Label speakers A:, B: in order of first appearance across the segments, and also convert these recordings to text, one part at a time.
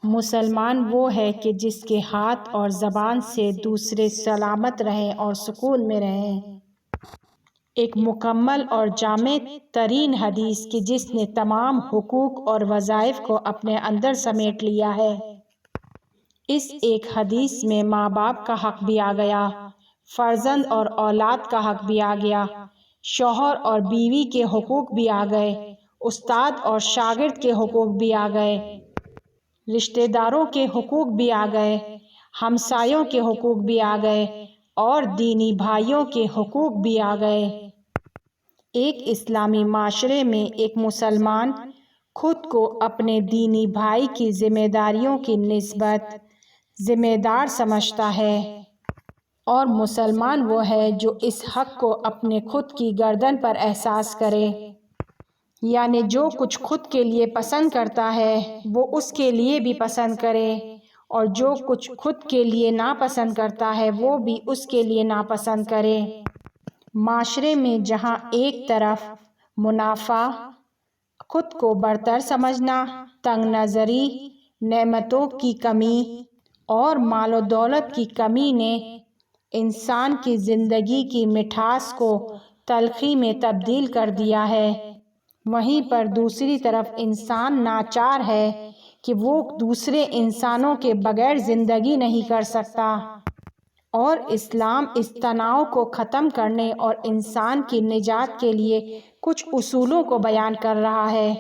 A: مسلمان وہ ہے کہ جس کے ہاتھ اور زبان سے دوسرے سلامت رہیں اور سکون میں رہیں۔ ایک مکمل اور جامع ترین حدیث کہ جس نے تمام حقوق اور وظائف کو اپنے اندر سمیٹ لیا ہے۔ اس ایک حدیث میں ماں باپ کا حق بھی آ گیا، فرزند اور اولاد کا حق بھی آ گیا، شوہر اور بیوی کے حقوق بھی آ گئے، استاد اور شاگرد کے حقوق بھی آ گئے، رشتہ داروں کے حقوق بھی آ گئے، ہمسایوں کے حقوق بھی آ گئے اور دینی بھائیوں کے حقوق بھی آ گئے۔ ایک اسلامی معاشرے میں ایک مسلمان خود کو اپنے دینی بھائی کی ذمہ داریوں کی نسبت ذمہ دار سمجھتا ہے، اور مسلمان وہ ہے جو اس حق کو اپنے خود کی گردن پر احساس کرے، یعنی جو کچھ خود کے لیے پسند کرتا ہے وہ اس کے لیے بھی پسند کرے، اور جو کچھ خود کے لیے ناپسند کرتا ہے وہ بھی اس کے لیے ناپسند کرے۔ معاشرے میں جہاں ایک طرف منافع، خود کو برتر سمجھنا، تنگ نظری، نعمتوں کی کمی اور مال و دولت کی کمی نے انسان کی زندگی کی مٹھاس کو تلخی میں تبدیل کر دیا ہے، وہیں پر دوسری طرف انسان ناچار ہے کہ وہ دوسرے انسانوں کے بغیر زندگی نہیں کر سکتا، اور اسلام اس تناؤ کو ختم کرنے اور انسان کی نجات کے لیے کچھ اصولوں کو بیان کر رہا ہے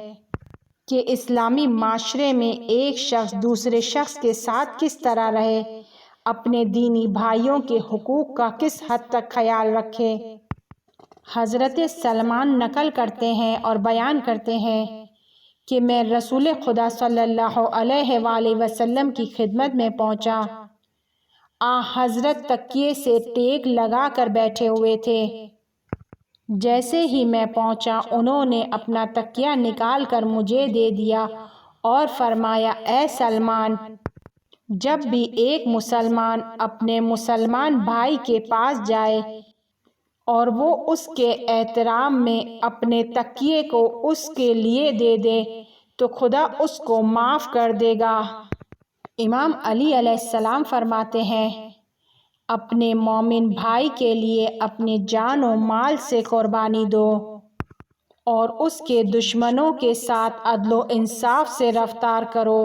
A: کہ اسلامی معاشرے میں ایک شخص دوسرے شخص کے ساتھ کس طرح رہے، اپنے دینی بھائیوں کے حقوق کا کس حد تک خیال رکھے۔ حضرت سلمان نقل کرتے ہیں اور بیان کرتے ہیں کہ میں رسول خدا صلی اللہ علیہ وآلہ وسلم کی خدمت میں پہنچا، حضرت تکیے سے ٹیک لگا کر بیٹھے ہوئے تھے۔ جیسے ہی میں پہنچا انہوں نے اپنا تکیہ نکال کر مجھے دے دیا اور فرمایا، اے سلمان، جب بھی ایک مسلمان اپنے مسلمان بھائی کے پاس جائے اور وہ اس کے احترام میں اپنے تکیے کو اس کے لیے دے دے تو خدا اس کو معاف کر دے گا۔ امام علی علیہ السلام فرماتے ہیں، اپنے مومن بھائی کے لیے اپنی جان و مال سے قربانی دو اور اس کے دشمنوں کے ساتھ عدل و انصاف سے رفتار کرو۔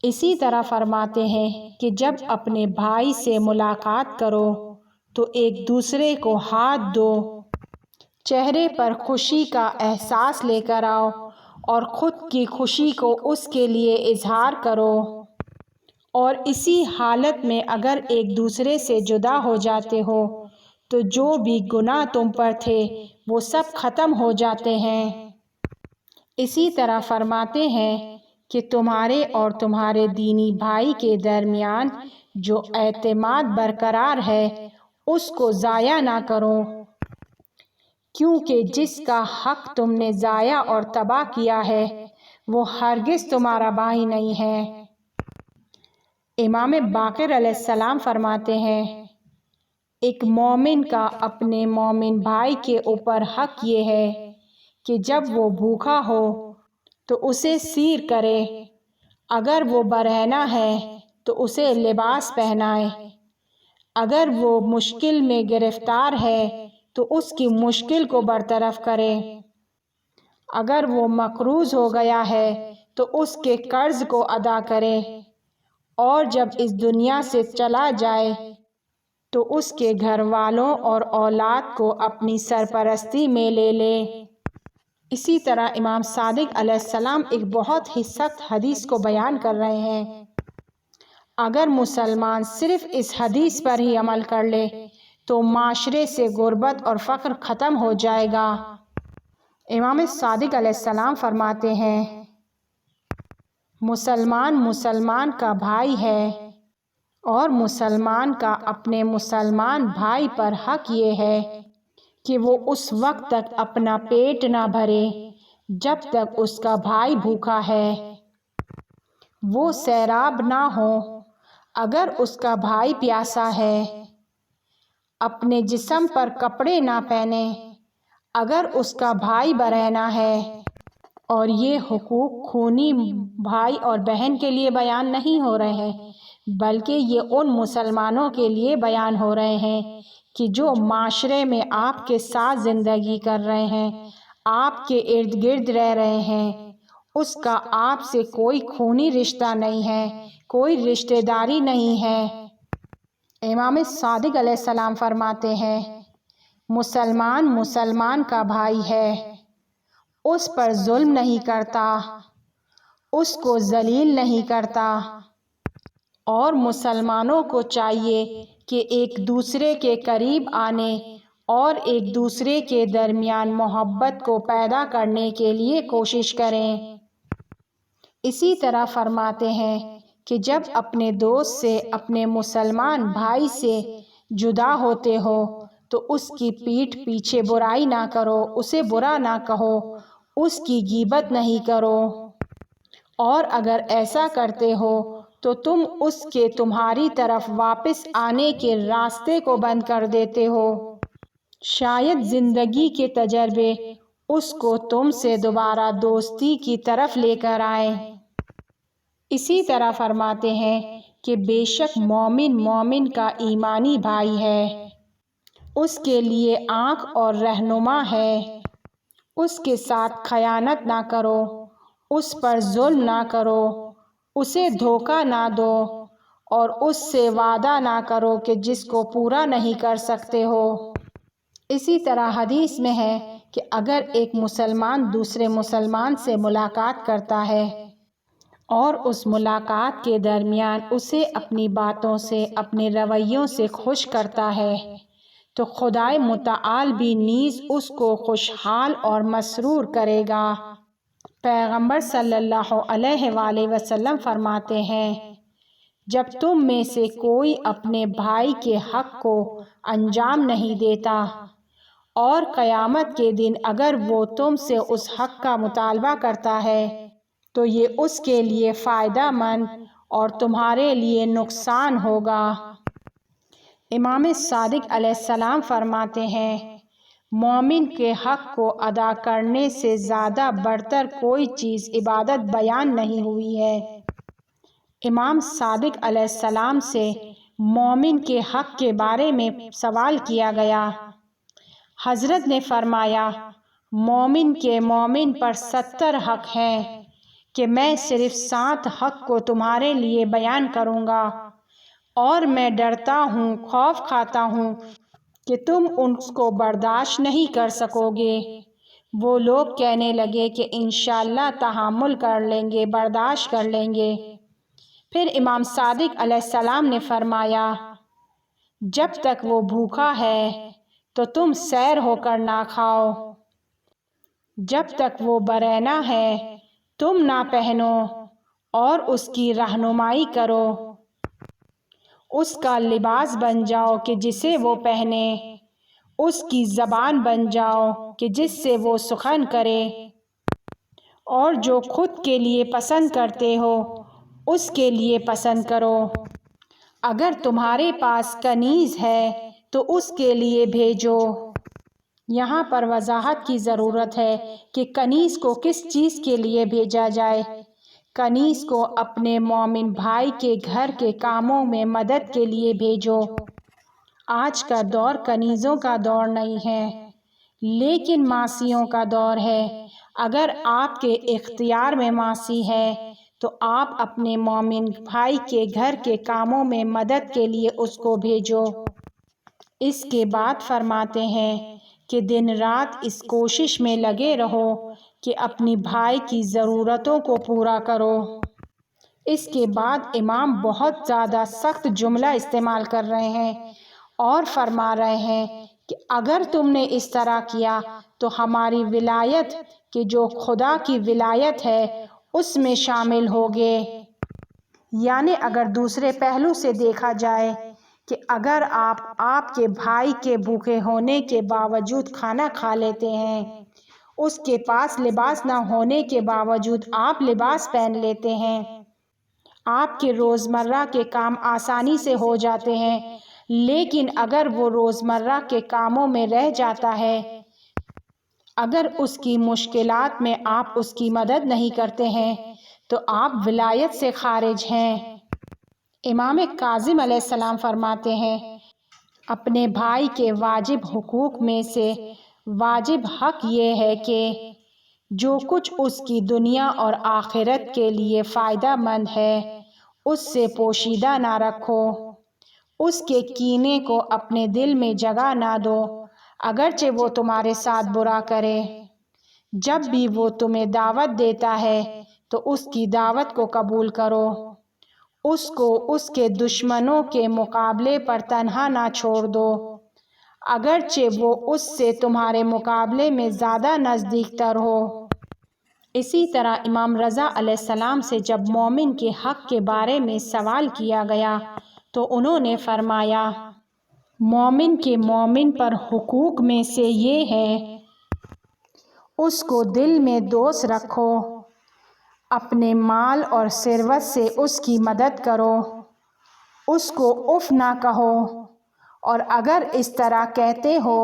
A: اسی طرح فرماتے ہیں کہ جب اپنے بھائی سے ملاقات کرو تو ایک دوسرے کو ہاتھ دو، چہرے پر خوشی کا احساس لے کر آؤ اور خود کی خوشی کو اس کے لیے اظہار کرو، اور اسی حالت میں اگر ایک دوسرے سے جدا ہو جاتے ہو تو جو بھی گناہ تم پر تھے وہ سب ختم ہو جاتے ہیں۔ اسی طرح فرماتے ہیں کہ تمہارے اور تمہارے دینی بھائی کے درمیان جو اعتماد برقرار ہے اس کو ضائع نہ کرو، کیونکہ جس کا حق تم نے ضائع اور تباہ کیا ہے وہ ہرگز تمہارا بھائی نہیں ہے۔ امام باقر علیہ السلام فرماتے ہیں، ایک مومن کا اپنے مومن بھائی کے اوپر حق یہ ہے کہ جب وہ بھوکا ہو تو اسے سیر کرے، اگر وہ برہنہ ہے تو اسے لباس پہنائے، اگر وہ مشکل میں گرفتار ہے تو اس کی مشکل کو برطرف کرے، اگر وہ مقروض ہو گیا ہے تو اس کے قرض کو ادا کرے، اور جب اس دنیا سے چلا جائے تو اس کے گھر والوں اور اولاد کو اپنی سرپرستی میں لے لے۔ اسی طرح امام صادق علیہ السلام ایک بہت ہی سخت حدیث کو بیان کر رہے ہیں، اگر مسلمان صرف اس حدیث پر ہی عمل کر لے تو معاشرے سے غربت اور فقر ختم ہو جائے گا۔ امام صادق علیہ السلام فرماتے ہیں، مسلمان مسلمان کا بھائی ہے، اور مسلمان کا اپنے مسلمان بھائی پر حق یہ ہے کہ وہ اس وقت تک اپنا پیٹ نہ بھرے جب تک اس کا بھائی بھوکا ہے، وہ سیراب نہ ہو اگر اس کا بھائی پیاسا ہے، اپنے جسم پر کپڑے نہ پہنے اگر اس کا بھائی برہنہ ہے، اور یہ حقوق خونی بھائی اور بہن کے لیے بیان نہیں ہو رہے ہیں، بلکہ یہ ان مسلمانوں کے لیے بیان ہو رہے ہیں کہ جو معاشرے میں آپ کے ساتھ زندگی کر رہے ہیں، آپ کے ارد گرد رہ رہے ہیں، اس کا آپ سے کوئی خونی رشتہ نہیں ہے، کوئی رشتہ داری نہیں ہے۔ امام صادق علیہ السلام فرماتے ہیں، مسلمان مسلمان کا بھائی ہے، اس پر ظلم نہیں کرتا، اس کو ذلیل نہیں کرتا، اور مسلمانوں کو چاہیے کہ ایک دوسرے کے قریب آنے اور ایک دوسرے کے درمیان محبت کو پیدا کرنے کے لیے کوشش کریں۔ اسی طرح فرماتے ہیں کہ جب اپنے دوست سے، اپنے مسلمان بھائی سے جدا ہوتے ہو تو اس کی پیٹھ پیچھے برائی نہ کرو، اسے برا نہ کہو، اس کی غیبت نہیں کرو، اور اگر ایسا کرتے ہو تو تم اس کے تمہاری طرف واپس آنے کے راستے کو بند کر دیتے ہو۔ شاید زندگی کے تجربے اس کو تم سے دوبارہ دوستی کی طرف لے کر آئیں۔ اسی طرح فرماتے ہیں کہ بے شک مومن مومن کا ایمانی بھائی ہے، اس کے لیے آنکھ اور رہنما ہے، اس کے ساتھ خیانت نہ کرو، اس پر ظلم نہ کرو، اسے دھوکہ نہ دو، اور اس سے وعدہ نہ کرو کہ جس کو پورا نہیں کر سکتے ہو۔ اسی طرح حدیث میں ہے کہ اگر ایک مسلمان دوسرے مسلمان سے ملاقات کرتا ہے اور اس ملاقات کے درمیان اسے اپنی باتوں سے، اپنے رویوں سے خوش کرتا ہے تو خدائے متعال بھی نیز اس کو خوشحال اور مسرور کرے گا۔ پیغمبر صلی اللہ علیہ وآلہ وسلم فرماتے ہیں، جب تم میں سے کوئی اپنے بھائی کے حق کو انجام نہیں دیتا اور قیامت کے دن اگر وہ تم سے اس حق کا مطالبہ کرتا ہے تو یہ اس کے لیے فائدہ مند اور تمہارے لیے نقصان ہوگا۔ امام صادق علیہ السلام فرماتے ہیں، مومن کے حق کو ادا کرنے سے زیادہ بڑھ کر کوئی چیز عبادت بیان نہیں ہوئی ہے۔ امام صادق علیہ السلام سے مومن کے حق کے بارے میں سوال کیا گیا۔ حضرت نے فرمایا، مومن کے مومن پر 70 حق ہیں کہ میں صرف 7 حق کو تمہارے لیے بیان کروں گا، اور میں ڈرتا ہوں، خوف کھاتا ہوں کہ تم ان کو برداشت نہیں کر سکو گے۔ وہ لوگ کہنے لگے کہ انشاءاللہ تحمل کر لیں گے، برداشت کر لیں گے۔ پھر امام صادق علیہ السلام نے فرمایا، جب تک وہ بھوکا ہے تو تم سیر ہو کر نہ کھاؤ، جب تک وہ برہنہ ہے تم نہ پہنو، اور اس کی رہنمائی کرو، اس کا لباس بن جاؤ کہ جسے وہ پہنے، اس کی زبان بن جاؤ کہ جس سے وہ سخن کرے، اور جو خود کے لیے پسند کرتے ہو اس کے لیے پسند کرو۔ اگر تمہارے پاس کنیز ہے تو اس کے لیے بھیجو۔ یہاں پر وضاحت کی ضرورت ہے کہ کنیز کو کس چیز کے لیے بھیجا جائے۔ کنیز کو اپنے مومن بھائی کے گھر کے کاموں میں مدد کے لیے بھیجو۔ آج کا دور کنیزوں کا دور نہیں ہے، لیکن ماسیوں کا دور ہے۔ اگر آپ کے اختیار میں ماسی ہے تو آپ اپنے مومن بھائی کے گھر کے کاموں میں مدد کے لیے اس کو بھیجو۔ اس کے بعد فرماتے ہیں کہ دن رات اس کوشش میں لگے رہو کہ اپنی بھائی کی ضرورتوں کو پورا کرو۔ اس کے بعد امام بہت زیادہ سخت جملہ استعمال کر رہے ہیں اور فرما رہے ہیں کہ اگر تم نے اس طرح کیا تو ہماری ولایت کہ جو خدا کی ولایت ہے اس میں شامل ہوگے۔ یعنی اگر دوسرے پہلو سے دیکھا جائے کہ اگر آپ کے بھائی کے بھوکے ہونے کے باوجود کھانا کھا لیتے ہیں، اس کے پاس لباس نہ ہونے کے باوجود آپ لباس پہن لیتے ہیں، آپ کے روزمرہ کے کام آسانی سے ہو جاتے ہیں، لیکن اگر وہ روزمرہ کے کاموں میں رہ جاتا ہے، اگر اس کی مشکلات میں آپ اس کی مدد نہیں کرتے ہیں تو آپ ولایت سے خارج ہیں۔ امام کاظم علیہ السلام فرماتے ہیں، اپنے بھائی کے واجب حقوق میں سے واجب حق یہ ہے کہ جو کچھ اس کی دنیا اور آخرت کے لیے فائدہ مند ہے اس سے پوشیدہ نہ رکھو، اس کے کینے کو اپنے دل میں جگہ نہ دو، اگرچہ وہ تمہارے ساتھ برا کرے۔ جب بھی وہ تمہیں دعوت دیتا ہے تو اس کی دعوت کو قبول کرو، اس کو اس کے دشمنوں کے مقابلے پر تنہا نہ چھوڑ دو، اگرچہ وہ اس سے تمہارے مقابلے میں زیادہ نزدیک تر ہو۔ اسی طرح امام رضا علیہ السلام سے جب مومن کے حق کے بارے میں سوال کیا گیا تو انہوں نے فرمایا، مومن کے مومن پر حقوق میں سے یہ ہے، اس کو دل میں دوست رکھو، اپنے مال اور ثروت سے اس کی مدد کرو، اس کو اف نہ کہو، اور اگر اس طرح کہتے ہو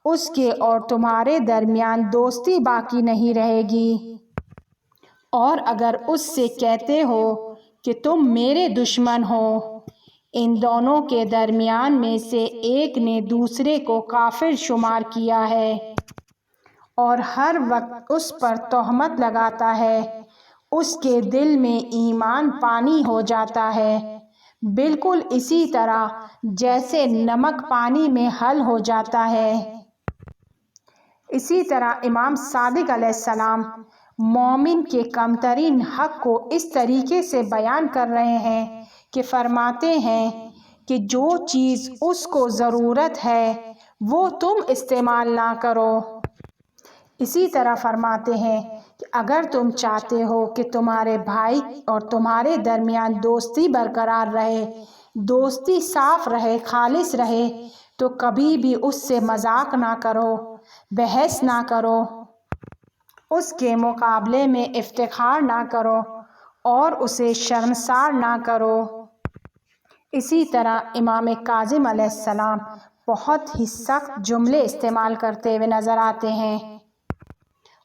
A: اس کے اور تمہارے درمیان دوستی باقی نہیں رہے گی، اور اگر اس سے کہتے ہو کہ تم میرے دشمن ہو، ان دونوں کے درمیان میں سے ایک نے دوسرے کو کافر شمار کیا ہے اور ہر وقت اس پر تہمت لگاتا ہے، اس کے دل میں ایمان پانی ہو جاتا ہے، بالکل اسی طرح جیسے نمک پانی میں حل ہو جاتا ہے۔ اسی طرح امام صادق علیہ السلام مومن کے کمترین حق کو اس طریقے سے بیان کر رہے ہیں کہ فرماتے ہیں کہ جو چیز اس کو ضرورت ہے وہ تم استعمال نہ کرو۔ اسی طرح فرماتے ہیں کہ اگر تم چاہتے ہو کہ تمہارے بھائی اور تمہارے درمیان دوستی برقرار رہے، دوستی صاف رہے، خالص رہے، تو کبھی بھی اس سے مذاق نہ کرو، بحث نہ کرو، اس کے مقابلے میں افتخار نہ کرو اور اسے شرمسار نہ کرو۔ اسی طرح امام کاظم علیہ السلام بہت ہی سخت جملے استعمال کرتے ہوئے نظر آتے ہیں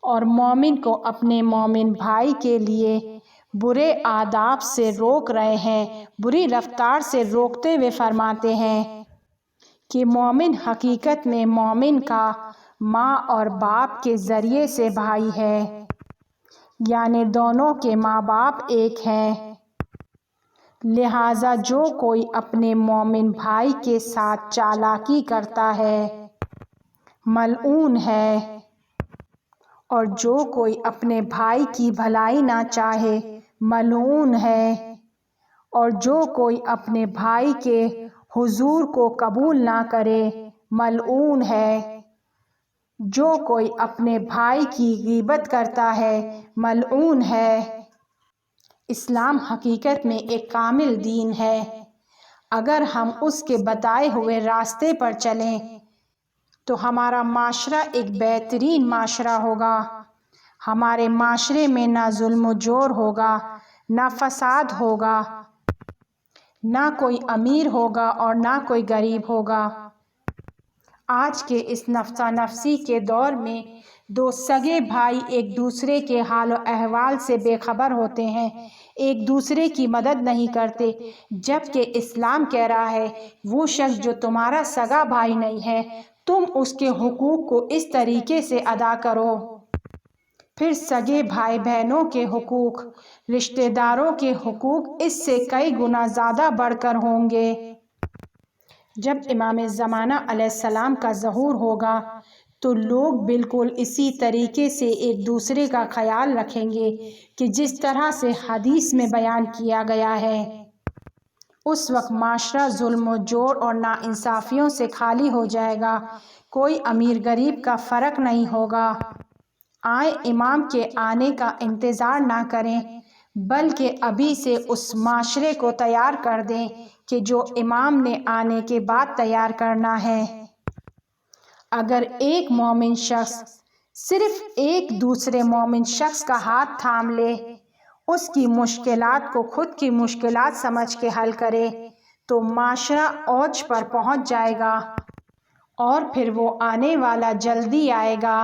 A: اور مومن کو اپنے مومن بھائی کے لیے برے آداب سے روک رہے ہیں، بری رفتار سے روکتے ہوئے فرماتے ہیں کہ مومن حقیقت میں مومن کا ماں اور باپ کے ذریعے سے بھائی ہے، یعنی دونوں کے ماں باپ ایک ہیں، لہٰذا جو کوئی اپنے مومن بھائی کے ساتھ چالاکی کرتا ہے ملعون ہے، اور جو کوئی اپنے بھائی کی بھلائی نہ چاہے ملعون ہے، اور جو کوئی اپنے بھائی کے حضور کو قبول نہ کرے ملعون ہے، جو کوئی اپنے بھائی کی غیبت کرتا ہے ملعون ہے۔ اسلام حقیقت میں ایک کامل دین ہے، اگر ہم اس کے بتائے ہوئے راستے پر چلیں تو ہمارا معاشرہ ایک بہترین معاشرہ ہوگا، ہمارے معاشرے میں نہ ظلم و جور ہوگا، نہ فساد ہوگا، نہ کوئی امیر ہوگا اور نہ کوئی غریب ہوگا۔ آج کے اس نفسا نفسی کے دور میں دو سگے بھائی ایک دوسرے کے حال و احوال سے بے خبر ہوتے ہیں، ایک دوسرے کی مدد نہیں کرتے، جبکہ اسلام کہہ رہا ہے وہ شخص جو تمہارا سگا بھائی نہیں ہے تم اس کے حقوق کو اس طریقے سے ادا کرو۔ پھر سگے بھائی بہنوں کے حقوق، رشتہ داروں کے حقوق اس سے کئی گنا زیادہ بڑھ کر ہوں گے۔ جب امام زمانہ علیہ السلام کا ظہور ہوگا تو لوگ بالکل اسی طریقے سے ایک دوسرے کا خیال رکھیں گے کہ جس طرح سے حدیث میں بیان کیا گیا ہے۔ اس وقت معاشرہ ظلم و جور اور ناانصافیوں سے خالی ہو جائے گا، کوئی امیر غریب کا فرق نہیں ہوگا۔ آئیں امام کے آنے کا انتظار نہ کریں بلکہ ابھی سے اس معاشرے کو تیار کر دیں کہ جو امام نے آنے کے بعد تیار کرنا ہے۔ اگر ایک مومن شخص صرف ایک دوسرے مومن شخص کا ہاتھ تھام لے، اس کی مشکلات کو خود کی مشکلات سمجھ کے حل کرے تو معاشرہ اوج پر پہنچ جائے گا، اور پھر وہ آنے والا جلدی آئے گا۔